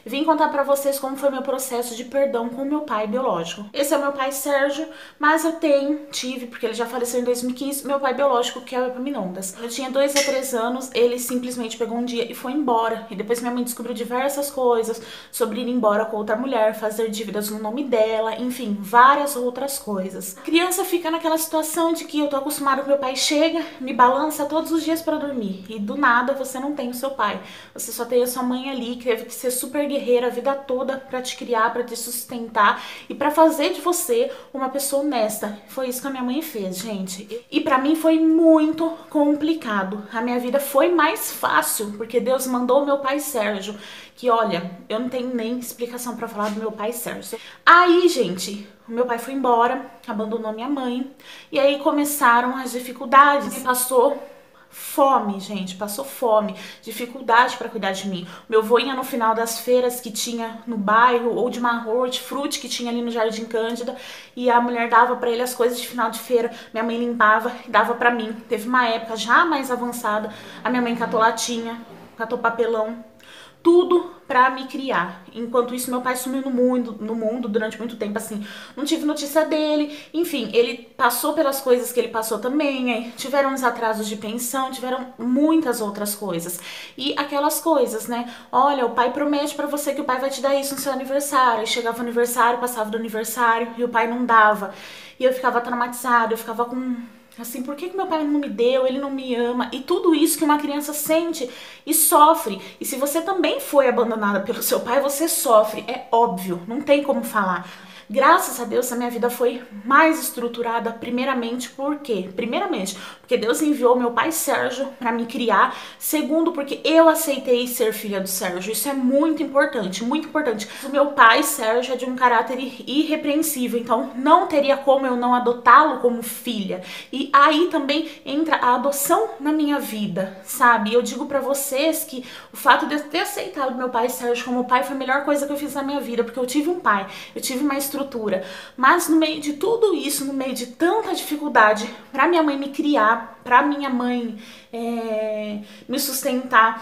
Vim contar pra vocês como foi meu processo de perdão com meu pai biológico. Esse é o meu pai Sérgio, mas eu tive, porque ele já faleceu em 2015, meu pai biológico, que é o Epaminondas. Eu tinha 2 a 3 anos, ele simplesmente pegou um dia e foi embora. E depois minha mãe descobriu diversas coisas sobre ir embora com outra mulher, fazer dívidas no nome dela, enfim, várias outras coisas. A criança fica naquela situação de que eu tô acostumada com meu pai chega, me balança todos os dias pra dormir. E do nada você não tem o seu pai. Você só tem a sua mãe ali, que teve que ser super guerreira a vida toda pra te criar, pra te sustentar e pra fazer de você uma pessoa honesta. Foi isso que a minha mãe fez, gente. E pra mim foi muito complicado. A minha vida foi mais fácil, porque Deus mandou o meu pai Sérgio, que olha, eu não tenho nem explicação pra falar do meu pai Sérgio. Aí, gente, o meu meu pai foi embora, abandonou minha mãe, e aí começaram as dificuldades. Ele passou fome, gente, passou fome, dificuldade para cuidar de mim. Meu avô ia no final das feiras que tinha no bairro, ou de uma hortifruti que tinha ali no Jardim Cândida, e a mulher dava para ele as coisas de final de feira, minha mãe limpava e dava para mim. Teve uma época já mais avançada, a minha mãe catou latinha, catou papelão, tudo pra me criar. Enquanto isso, meu pai sumiu no mundo durante muito tempo, assim. Não tive notícia dele. Enfim, ele passou pelas coisas que ele passou também. Aí tiveram uns atrasos de pensão, tiveram muitas outras coisas. E aquelas coisas, né? Olha, o pai promete pra você que o pai vai te dar isso no seu aniversário. Aí chegava o aniversário, passava do aniversário e o pai não dava. E eu ficava traumatizada, eu ficava com... assim, por que meu pai não me deu, ele não me ama? E tudo isso que uma criança sente e sofre. E se você também foi abandonada pelo seu pai, você sofre. É óbvio, não tem como falar. Graças a Deus, a minha vida foi mais estruturada, primeiramente, por quê? Primeiramente, porque Deus enviou meu pai Sérgio para me criar. Segundo, porque eu aceitei ser filha do Sérgio. Isso é muito importante, muito importante. O meu pai, Sérgio, é de um caráter irrepreensível, então não teria como eu não adotá-lo como filha. E aí também entra a adoção na minha vida, sabe? Eu digo pra vocês que o fato de eu ter aceitado meu pai Sérgio como pai foi a melhor coisa que eu fiz na minha vida, porque eu tive um pai, eu tive uma estrutura. Mas no meio de tudo isso, no meio de tanta dificuldade, pra minha mãe me criar, pra minha mãe me sustentar,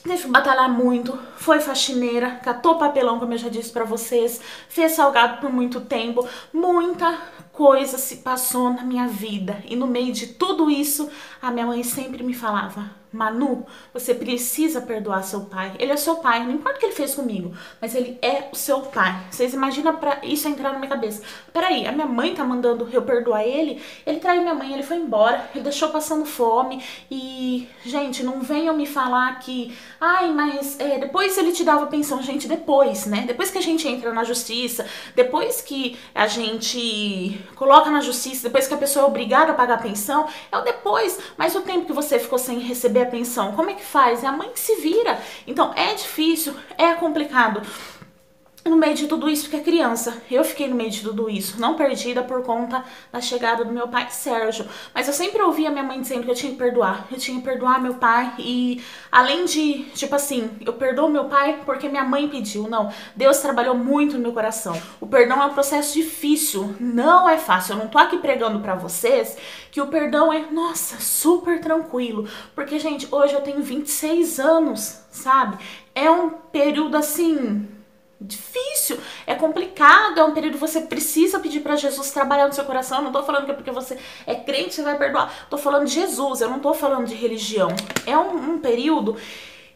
teve que batalhar muito, foi faxineira, catou papelão, como eu já disse pra vocês, fez salgado por muito tempo, muita coisa se passou na minha vida. E no meio de tudo isso, a minha mãe sempre me falava: Manu, você precisa perdoar seu pai. Ele é seu pai, não importa o que ele fez comigo, mas ele é o seu pai. Vocês imaginam pra isso entrar na minha cabeça? Peraí, a minha mãe tá mandando eu perdoar ele? Ele traiu minha mãe, ele foi embora, ele deixou passando fome. E, gente, não venham me falar que... ai, mas depois ele te dava pensão. Gente, depois, né? Depois que a gente entra na justiça, depois que a gente coloca na justiça, depois que a pessoa é obrigada a pagar a pensão, é o depois. Mas o tempo que você ficou sem receber a pensão, como é que faz? É a mãe que se vira. Então é difícil, é complicado. No meio de tudo isso, porque é criança, eu fiquei no meio de tudo isso, não perdida por conta da chegada do meu pai Sérgio. Mas eu sempre ouvia minha mãe dizendo que eu tinha que perdoar. Eu tinha que perdoar meu pai e além de, tipo assim, eu perdoo meu pai porque minha mãe pediu. Não, Deus trabalhou muito no meu coração. O perdão é um processo difícil, não é fácil. Eu não tô aqui pregando pra vocês que o perdão é, nossa, super tranquilo. Porque, gente, hoje eu tenho 26 anos, sabe? É um período assim... difícil, é complicado, é um período que você precisa pedir pra Jesus trabalhar no seu coração. Eu não tô falando que é porque você é crente você vai perdoar, tô falando de Jesus, eu não tô falando de religião. É um período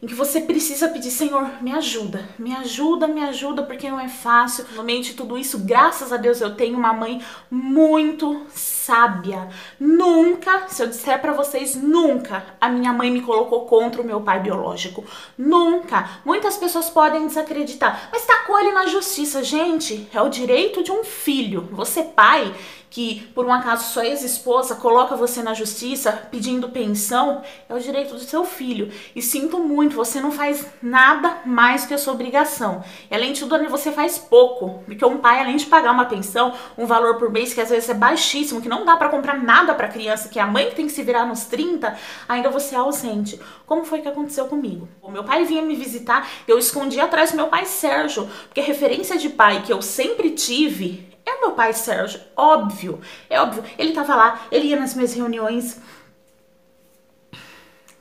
em que você precisa pedir: Senhor, me ajuda, me ajuda, me ajuda, porque não é fácil. No meio de tudo isso, graças a Deus, eu tenho uma mãe muito sábia. Nunca, se eu disser pra vocês, nunca a minha mãe me colocou contra o meu pai biológico. Nunca. Muitas pessoas podem desacreditar, mas tacou ele na justiça. Gente, é o direito de um filho. Você, pai, que por um acaso sua ex-esposa coloca você na justiça pedindo pensão, é o direito do seu filho. E sinto muito, você não faz nada mais que a sua obrigação. E além de tudo, você faz pouco, porque um pai, além de pagar uma pensão, um valor por mês que às vezes é baixíssimo, que não dá pra comprar nada pra criança, que a mãe que tem que se virar nos 30, ainda você é ausente. Como foi que aconteceu comigo? O meu pai vinha me visitar, eu escondi atrás do meu pai Sérgio, porque a referência de pai que eu sempre tive é o meu pai Sérgio, óbvio, é óbvio. Ele tava lá, ele ia nas minhas reuniões.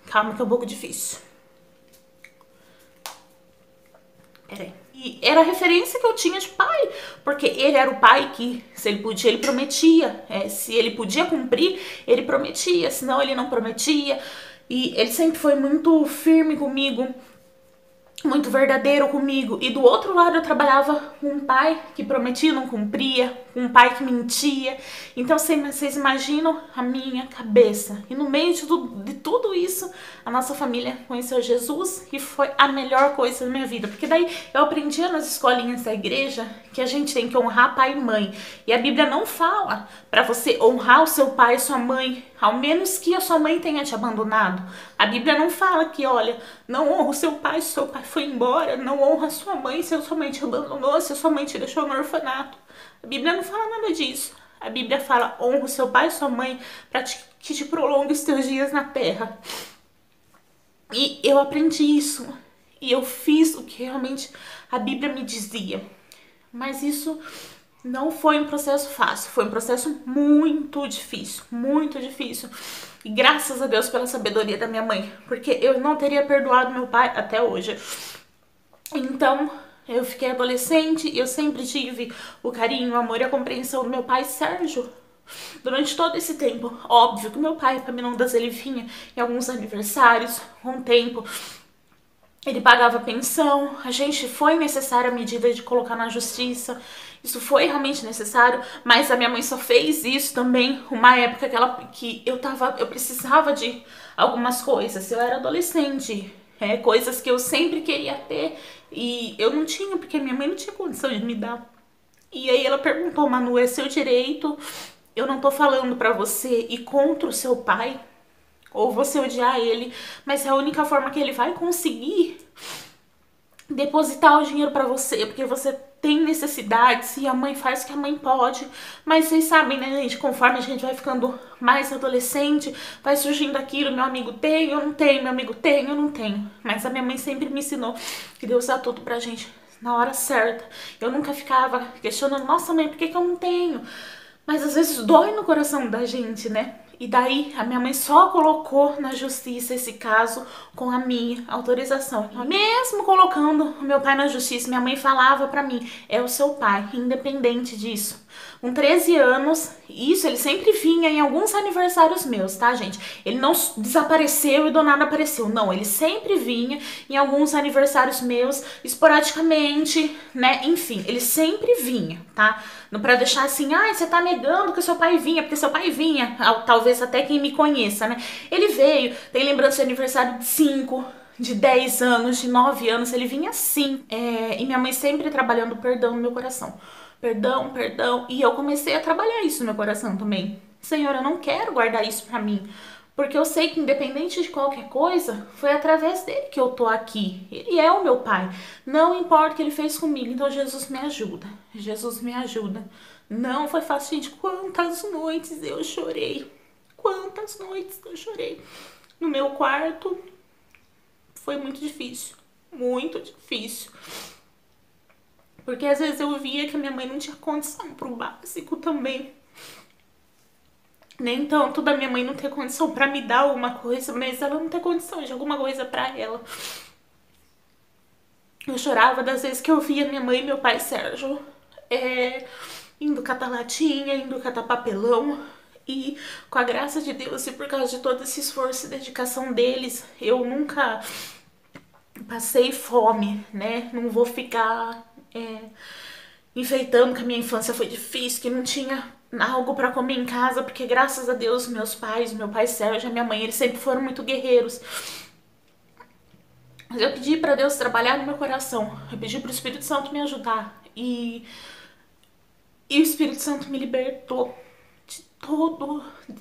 Calma que é um pouco difícil. E era a referência que eu tinha de pai, porque ele era o pai que, se ele podia, ele prometia. Se ele podia cumprir, ele prometia, senão ele não prometia. E ele sempre foi muito firme comigo, muito verdadeiro comigo. E do outro lado eu trabalhava com um pai que prometia e não cumpria, com um pai que mentia. Então vocês imaginam a minha cabeça. E no meio de tudo isso, a nossa família conheceu Jesus e foi a melhor coisa da minha vida. Porque daí eu aprendia nas escolinhas da igreja que a gente tem que honrar pai e mãe. E a Bíblia não fala para você honrar o seu pai e sua mãe, ao menos que a sua mãe tenha te abandonado. A Bíblia não fala que, olha, não honra o seu pai se o seu pai foi embora, não honra a sua mãe se a sua mãe te abandonou, se a sua mãe te deixou no orfanato. A Bíblia não fala nada disso. A Bíblia fala, honra o seu pai e sua mãe para que te prolongue os teus dias na terra. E eu aprendi isso. E eu fiz o que realmente a Bíblia me dizia. Mas isso não foi um processo fácil. Foi um processo muito difícil. Muito difícil. E graças a Deus pela sabedoria da minha mãe. Porque eu não teria perdoado meu pai até hoje. Então, eu fiquei adolescente e eu sempre tive o carinho, o amor e a compreensão do meu pai, Sérgio. Durante todo esse tempo, óbvio que meu pai, Epaminondas, ele vinha em alguns aniversários, com o tempo, ele pagava pensão, a gente foi necessária a medida de colocar na justiça, isso foi realmente necessário, mas a minha mãe só fez isso também uma época que eu precisava de algumas coisas, eu era adolescente, coisas que eu sempre queria ter e eu não tinha, porque minha mãe não tinha condição de me dar. E aí ela perguntou, Manu, é seu direito, eu não tô falando pra você ir contra o seu pai, ou você odiar ele, mas é a única forma que ele vai conseguir depositar o dinheiro pra você, porque você tem necessidades e a mãe faz o que a mãe pode. Mas vocês sabem, né, gente, conforme a gente vai ficando mais adolescente, vai surgindo aquilo, meu amigo tem, eu não tenho, meu amigo tem, eu não tenho. Mas a minha mãe sempre me ensinou que Deus dá tudo pra gente na hora certa. Eu nunca ficava questionando, nossa mãe, por que eu não tenho? Mas às vezes dói no coração da gente, né? E daí a minha mãe só colocou na justiça esse caso com a minha autorização. Mesmo colocando o meu pai na justiça, minha mãe falava pra mim, é o seu pai, independente disso. Com 13 anos, isso ele sempre vinha em alguns aniversários meus, tá, gente? Ele não desapareceu e do nada apareceu, não. Ele sempre vinha em alguns aniversários meus, esporadicamente, né? Enfim, ele sempre vinha, tá? Não pra deixar assim, ah, você tá negando que seu pai vinha, porque seu pai vinha, talvez até quem me conheça, né? Ele veio, tem lembrança de aniversário de 5, de 10 anos, de 9 anos, ele vinha assim. E minha mãe sempre trabalhando perdão no meu coração. Perdão, perdão. E eu comecei a trabalhar isso no meu coração também. Senhor, eu não quero guardar isso pra mim. Porque eu sei que independente de qualquer coisa, foi através dele que eu tô aqui. Ele é o meu pai. Não importa o que ele fez comigo. Então Jesus me ajuda. Jesus me ajuda. Não foi fácil, gente. Quantas noites eu chorei. Quantas noites eu chorei. No meu quarto foi muito difícil. Muito difícil. Porque às vezes eu via que a minha mãe não tinha condição pro básico também. Nem tanto da minha mãe não ter condição pra me dar alguma coisa, mas ela não ter condição de alguma coisa pra ela. Eu chorava das vezes que eu via minha mãe e meu pai Sérgio indo catar latinha, indo catar papelão. E com a graça de Deus e por causa de todo esse esforço e dedicação deles, eu nunca passei fome, né? Não vou ficar enfeitando que a minha infância foi difícil, que não tinha algo pra comer em casa, porque graças a Deus meus pais, meu pai Sérgio e a minha mãe, eles sempre foram muito guerreiros. Mas eu pedi pra Deus trabalhar no meu coração, eu pedi pro Espírito Santo me ajudar e o Espírito Santo me libertou de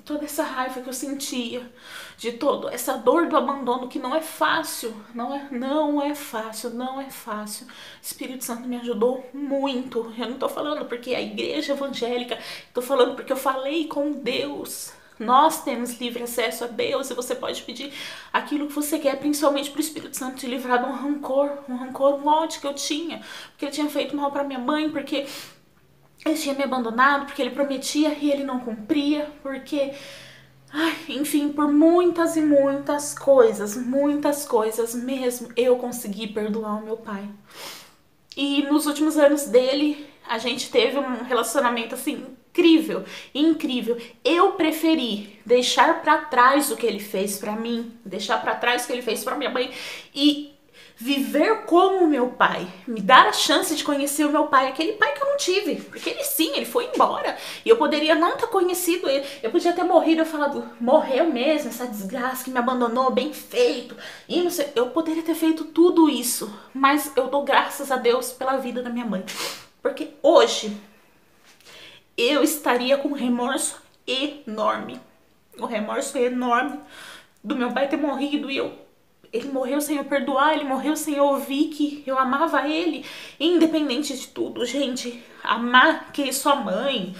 toda essa raiva que eu sentia, de toda essa dor do abandono que não é fácil, não é fácil. Espírito Santo me ajudou muito. Eu não tô falando porque é a igreja evangélica, tô falando porque eu falei com Deus. Nós temos livre acesso a Deus e você pode pedir aquilo que você quer, principalmente pro Espírito Santo te livrar de um rancor, um ódio que eu tinha, porque ele tinha feito mal pra minha mãe, porque ele tinha me abandonado, porque ele prometia e ele não cumpria, porque, enfim, por muitas e muitas coisas mesmo, eu consegui perdoar o meu pai. E nos últimos anos dele, a gente teve um relacionamento assim incrível, incrível. Eu preferi deixar pra trás o que ele fez pra mim, deixar pra trás o que ele fez pra minha mãe e viver como o meu pai, me dar a chance de conhecer o meu pai, aquele pai que eu não tive, porque ele sim, ele foi embora, e eu poderia não ter conhecido ele, eu podia ter morrido, eu falado, morreu mesmo, essa desgraça que me abandonou, bem feito, e não sei, eu poderia ter feito tudo isso, mas eu dou graças a Deus pela vida da minha mãe, porque hoje eu estaria com um remorso enorme, o remorso enorme do meu pai ter morrido e ele morreu sem eu perdoar, ele morreu sem eu ouvir que eu amava ele, independente de tudo, gente. Amar que sua mãe,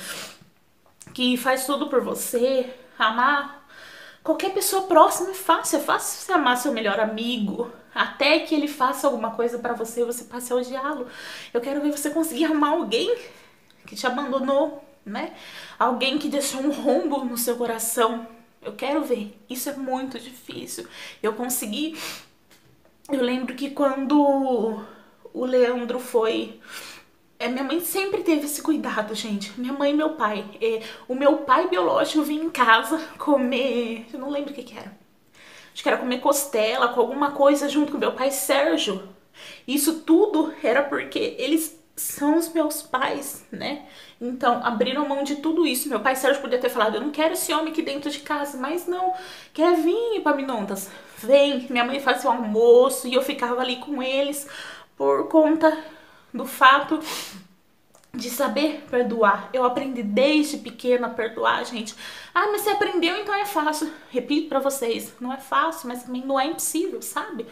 que faz tudo por você, amar qualquer pessoa próxima é fácil você amar seu melhor amigo, até que ele faça alguma coisa pra você e você passe a odiá-lo. Eu quero ver você conseguir amar alguém que te abandonou, né? Alguém que deixou um rombo no seu coração. Eu quero ver. Isso é muito difícil. Eu consegui. Eu lembro que quando o Leandro foi. Minha mãe sempre teve esse cuidado, gente. Minha mãe e meu pai. O meu pai biológico vinha em casa comer. Eu não lembro o que era. Acho que era comer costela com alguma coisa junto com meu pai Sérgio. Isso tudo era porque eles são os meus pais, né? Então, abriram mão de tudo isso. Meu pai Sérgio podia ter falado, eu não quero esse homem aqui dentro de casa, mas não, quer vir, Epaminondas? Vem. Minha mãe fazia o almoço e eu ficava ali com eles por conta do fato de saber perdoar. Eu aprendi desde pequena a perdoar, gente. Ah, mas você aprendeu, então é fácil. Repito pra vocês, não é fácil, mas também não é impossível, sabe?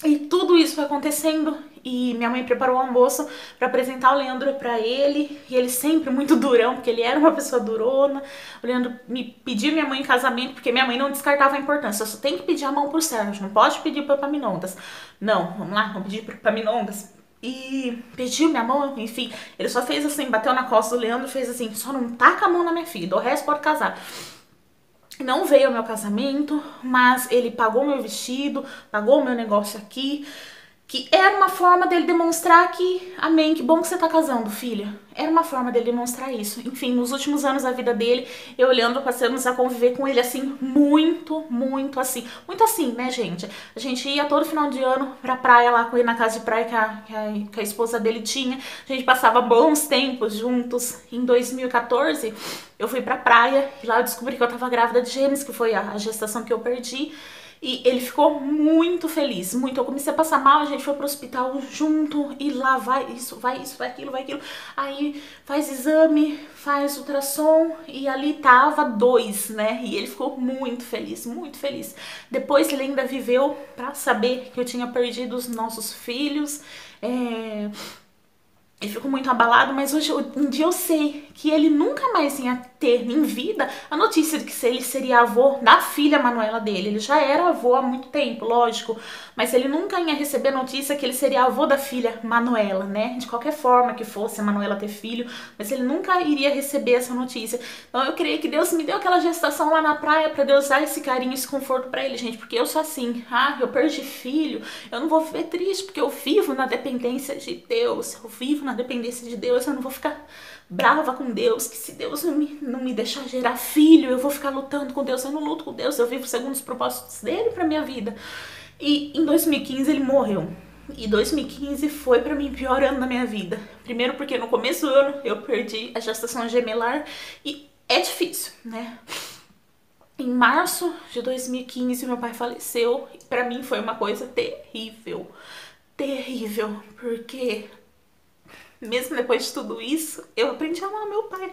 E tudo isso foi acontecendo e minha mãe preparou o almoço pra apresentar o Leandro pra ele. E ele sempre muito durão, porque ele era uma pessoa durona. O Leandro me pediu minha mãe em casamento, porque minha mãe não descartava a importância. Só tem que pedir a mão pro Sérgio, não pode pedir pro Epaminondas. Não, vamos lá, vamos pedir pro Epaminondas. E pediu minha mão, enfim. Ele só fez assim, bateu na costa do Leandro, fez assim, só não taca a mão na minha filha, o resto pode casar. Não veio ao meu casamento, mas ele pagou meu vestido, pagou meu negócio aqui, que era uma forma dele demonstrar que, amém, que bom que você tá casando, filha. Era uma forma dele demonstrar isso. Enfim, nos últimos anos da vida dele, eu olhando, passamos a conviver com ele assim, muito assim, né, gente? A gente ia todo final de ano pra praia lá com ele na casa de praia que a esposa dele tinha. A gente passava bons tempos juntos. Em 2014, eu fui pra praia e lá eu descobri que eu tava grávida de gêmeos, que foi a gestação que eu perdi. E ele ficou muito feliz, muito. Eu comecei a passar mal, a gente foi pro hospital junto e lá vai isso, vai aquilo, vai aquilo. Aí faz exame, faz ultrassom e ali tava 2, né? E ele ficou muito feliz, muito feliz. Depois ele ainda viveu pra saber que eu tinha perdido os nossos filhos. Ele ficou muito abalado, mas hoje um dia eu sei que ele nunca mais ia ter em vida a notícia de que ele seria avô da filha Manuela dele. Ele já era avô há muito tempo, lógico, mas ele nunca ia receber a notícia que ele seria avô da filha Manuela, né? De qualquer forma que fosse a Manuela ter filho, mas ele nunca iria receber essa notícia. Então eu creio que Deus me deu aquela gestação lá na praia pra Deus dar esse carinho, esse conforto pra ele, gente, porque eu sou assim, eu perdi filho, eu não vou viver triste porque eu vivo na dependência de Deus, eu vivo na dependência de Deus, eu não vou ficar brava com Deus, que se Deus não me deixar gerar filho, eu vou ficar lutando com Deus. Eu não luto com Deus, eu vivo segundo os propósitos dele pra minha vida. E em 2015 ele morreu. E 2015 foi pra mim o pior ano da minha vida. Primeiro porque no começo do ano eu perdi a gestação gemelar e é difícil, né? Em março de 2015 meu pai faleceu e pra mim foi uma coisa terrível. Terrível, porque mesmo depois de tudo isso, eu aprendi a amar meu pai.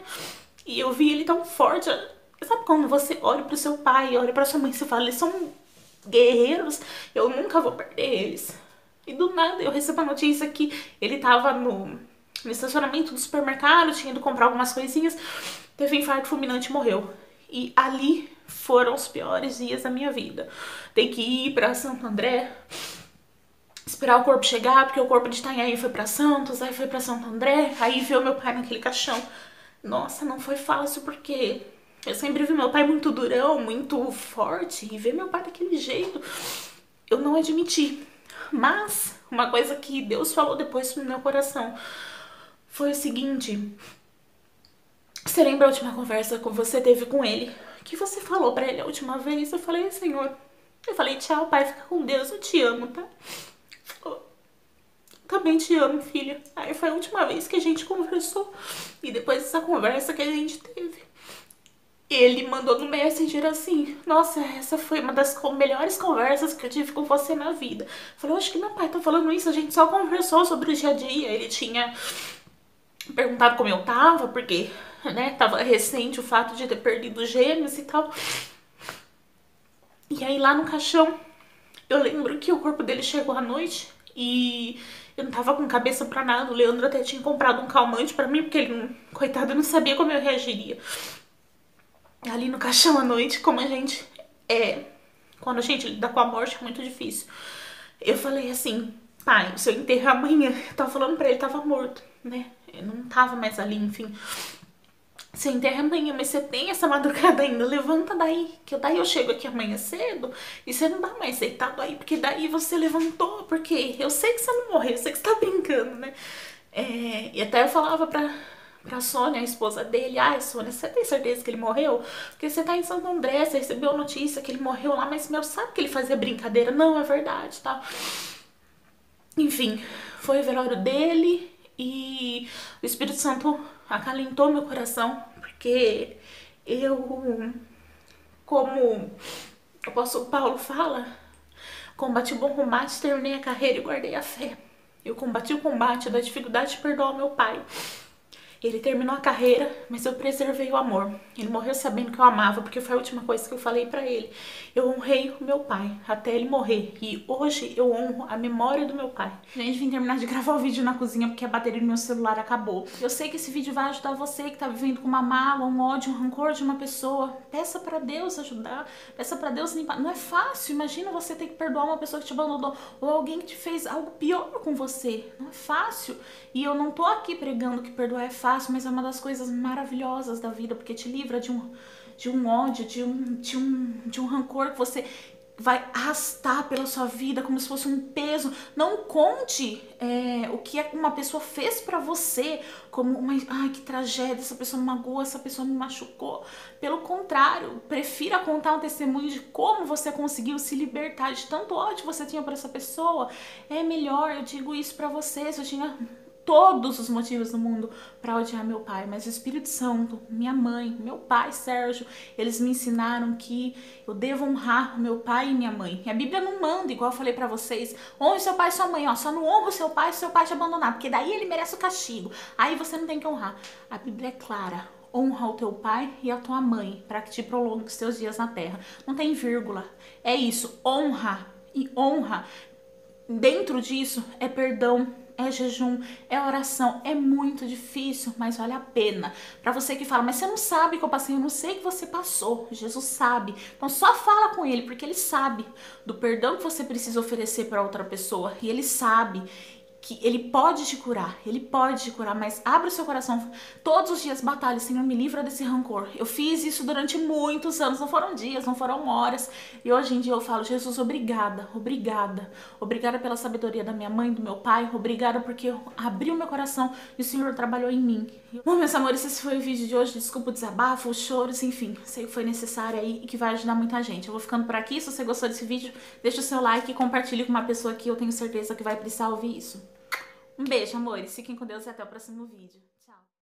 E eu vi ele tão forte. Sabe quando você olha pro seu pai, olha pra sua mãe e você fala, eles são guerreiros, eu nunca vou perder eles. E do nada eu recebo a notícia que ele tava no estacionamento do supermercado, tinha ido comprar algumas coisinhas, teve um infarto fulminante e morreu. E ali foram os piores dias da minha vida. Tem que ir pra Santo André, esperar o corpo chegar, porque o corpo de Itanhaém foi pra Santos, aí foi pra Santo André, aí ver o meu pai naquele caixão. Nossa, não foi fácil, porque eu sempre vi meu pai muito durão, muito forte, e ver meu pai daquele jeito, eu não admiti. Mas uma coisa que Deus falou depois no meu coração foi o seguinte: você lembra a última conversa que você teve com ele? Que você falou pra ele a última vez? Eu falei, Senhor, eu falei, tchau, pai, fica com Deus, eu te amo, tá? Também te amo, filha. Aí foi a última vez que a gente conversou. E depois dessa conversa que a gente teve, ele mandou no Messenger assim: nossa, essa foi uma das melhores conversas que eu tive com você na vida. Falei, acho que meu pai tá falando isso, a gente só conversou sobre o dia a dia. Ele tinha perguntado como eu tava, porque, né, tava recente o fato de ter perdido gêmeos e tal. E aí lá no caixão, eu lembro que o corpo dele chegou à noite e eu não tava com cabeça pra nada. O Leandro até tinha comprado um calmante pra mim, porque ele, coitado, não sabia como eu reagiria. Ali no caixão à noite, como a gente quando a gente lida com a morte é muito difícil. Eu falei assim, pai, o seu enterro amanhã. Eu tava falando pra ele, tava morto, né? Eu não tava mais ali, enfim. Seu enterro amanhã, mas você tem essa madrugada ainda, levanta daí, que daí eu chego aqui amanhã cedo e você não tá mais deitado aí, porque daí você levantou, porque eu sei que você não morreu, eu sei que você tá brincando, né? E até eu falava pra Sônia, a esposa dele, ai, Sônia, você tem certeza que ele morreu? Porque você tá em Santo André, você recebeu a notícia que ele morreu lá, mas meu, sabe que ele fazia brincadeira? Não, é verdade, tá? Enfim, foi o velório dele e o Espírito Santo acalentou meu coração, porque eu, como o apóstolo Paulo fala, combati o bom combate, terminei a carreira e guardei a fé. Eu combati o combate da dificuldade de perdoar meu pai. Ele terminou a carreira, mas eu preservei o amor. Ele morreu sabendo que eu amava, porque foi a última coisa que eu falei pra ele. Eu honrei o meu pai até ele morrer. E hoje eu honro a memória do meu pai. Gente, vim terminar de gravar o vídeo na cozinha porque a bateria do meu celular acabou. Eu sei que esse vídeo vai ajudar você que tá vivendo com uma mágoa, um ódio, um rancor de uma pessoa. Peça pra Deus ajudar. Peça pra Deus limpar. Não é fácil. Imagina você ter que perdoar uma pessoa que te abandonou ou alguém que te fez algo pior com você. Não é fácil. E eu não tô aqui pregando que perdoar é fácil, mas é uma das coisas maravilhosas da vida, porque te livra de um ódio, de um rancor que você vai arrastar pela sua vida como se fosse um peso. Não conte o que uma pessoa fez pra você como uma, ai, que tragédia, essa pessoa me magoou, essa pessoa me machucou. Pelo contrário, prefira contar um testemunho de como você conseguiu se libertar de tanto ódio que você tinha por essa pessoa. É melhor, eu digo isso pra vocês, eu tinha todos os motivos do mundo para odiar meu pai, mas o Espírito Santo, minha mãe, meu pai, Sérgio, eles me ensinaram que eu devo honrar meu pai e minha mãe. E a Bíblia não manda, igual eu falei para vocês, honre seu pai e sua mãe, ó, só não honra o seu pai se seu pai te abandonar, porque daí ele merece o castigo. Aí você não tem que honrar. A Bíblia é clara. Honra o teu pai e a tua mãe, para que te prolongue os teus dias na terra. Não tem vírgula. É isso, honra. E honra, dentro disso, é perdão, é jejum, é oração. É muito difícil, mas vale a pena. Pra você que fala, mas você não sabe que eu passei, eu não sei que você passou. Jesus sabe. Então só fala com ele, porque ele sabe do perdão que você precisa oferecer pra outra pessoa. E ele sabe que ele pode te curar, mas abre o seu coração. Todos os dias batalha, Senhor, me livra desse rancor. Eu fiz isso durante muitos anos, não foram dias, não foram horas. E hoje em dia eu falo, Jesus, obrigada, obrigada. Obrigada pela sabedoria da minha mãe, do meu pai. Obrigada porque eu abri o meu coração e o Senhor trabalhou em mim. Bom, meus amores, esse foi o vídeo de hoje. Desculpa o desabafo, os choros, enfim. Sei que foi necessário aí e que vai ajudar muita gente. Eu vou ficando por aqui. Se você gostou desse vídeo, deixa o seu like e compartilhe com uma pessoa que eu tenho certeza que vai precisar ouvir isso. Um beijo, amores. Fiquem com Deus e até o próximo vídeo. Tchau.